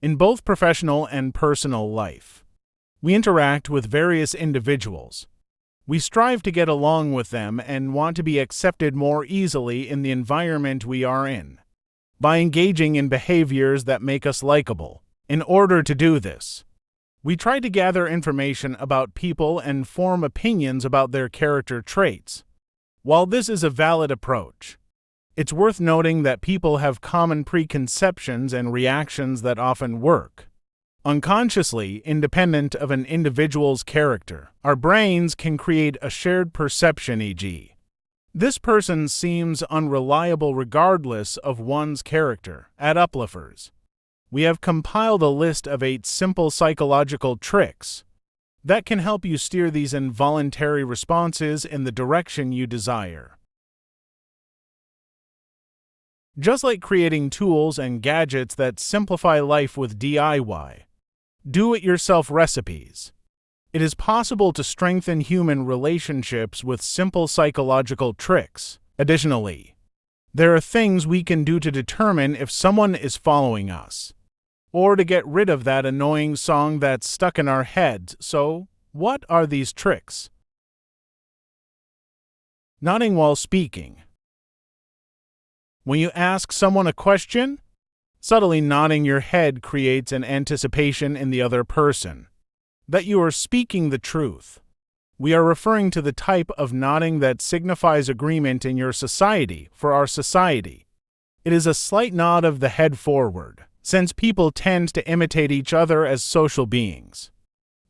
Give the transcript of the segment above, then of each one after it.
In both professional and personal life, we interact with various individuals. We strive to get along with them and want to be accepted more easily in the environment we are in, by engaging in behaviors that make us likable. In order to do this, we try to gather information about people and form opinions about their character traits. While this is a valid approach, it's worth noting that people have common preconceptions and reactions that often work unconsciously independent of an individual's character. Our brains can create a shared perception, e.g., this person seems unreliable regardless of one's character. At Uplifters, we have compiled a list of 8 simple psychological tricks that can help you steer these involuntary responses in the direction you desire. Just like creating tools and gadgets that simplify life with DIY, do-it-yourself recipes, it is possible to strengthen human relationships with simple psychological tricks. Additionally, there are things we can do to determine if someone is following us, or to get rid of that annoying song that's stuck in our heads. So, what are these tricks? Nodding while speaking. When you ask someone a question, subtly nodding your head creates an anticipation in the other person that you are speaking the truth. We are referring to the type of nodding that signifies agreement in your society. For our society, it is a slight nod of the head forward, since people tend to imitate each other as social beings.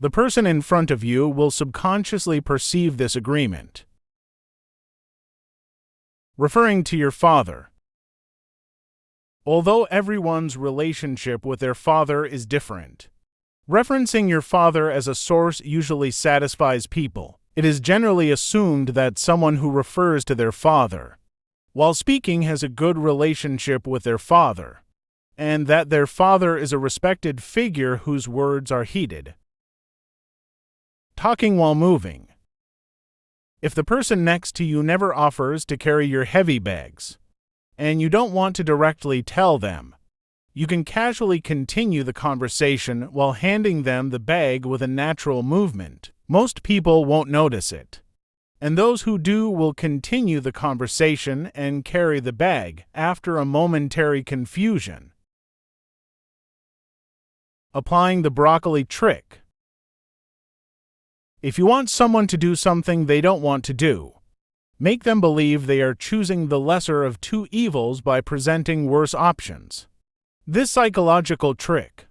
The person in front of you will subconsciously perceive this agreement. Referring to your father. Although everyone's relationship with their father is different, referencing your father as a source usually satisfies people. It is generally assumed that someone who refers to their father while speaking has a good relationship with their father, and that their father is a respected figure whose words are heeded. Talking while moving. If the person next to you never offers to carry your heavy bags, and you don't want to directly tell them, you can casually continue the conversation while handing them the bag with a natural movement. Most people won't notice it, and those who do will continue the conversation and carry the bag after a momentary confusion. Applying the broccoli trick. If you want someone to do something they don't want to do, make them believe they are choosing the lesser of two evils by presenting worse options. This psychological trick,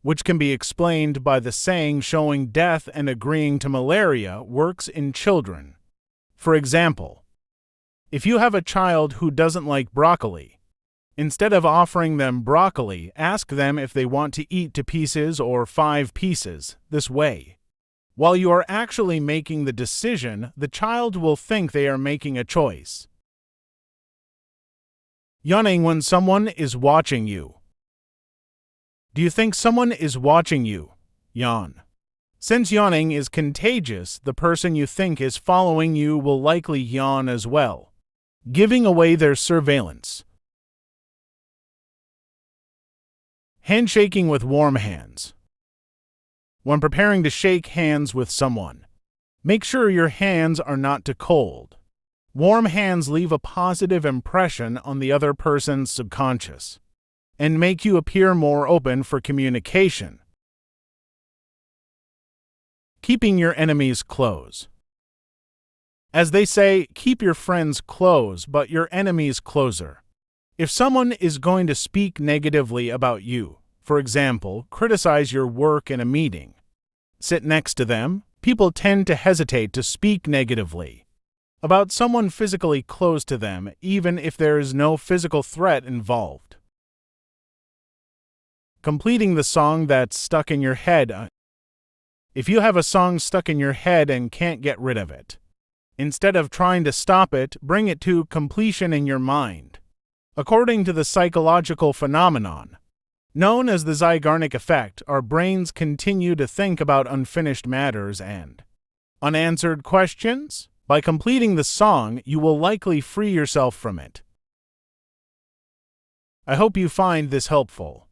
which can be explained by the saying showing death and agreeing to malaria, works in children. For example, if you have a child who doesn't like broccoli, instead of offering them broccoli, ask them if they want to eat 2 pieces or 5 pieces. This way, while you are actually making the decision, the child will think they are making a choice. Yawning when someone is watching you. Do you think someone is watching you? Yawn. Since yawning is contagious, the person you think is following you will likely yawn as well, giving away their surveillance. Handshaking with warm hands. When preparing to shake hands with someone, make sure your hands are not too cold. Warm hands leave a positive impression on the other person's subconscious and make you appear more open for communication. Keeping your enemies close. As they say, keep your friends close, but your enemies closer. If someone is going to speak negatively about you, for example, criticize your work in a meeting, sit next to them, people tend to hesitate to speak negatively about someone physically close to them, even if there is no physical threat involved. Completing the song that's stuck in your head. If you have a song stuck in your head and can't get rid of it, instead of trying to stop it, bring it to completion in your mind. According to the psychological phenomenon known as the Zeigarnik effect, our brains continue to think about unfinished matters and unanswered questions. By completing the song, you will likely free yourself from it. I hope you find this helpful.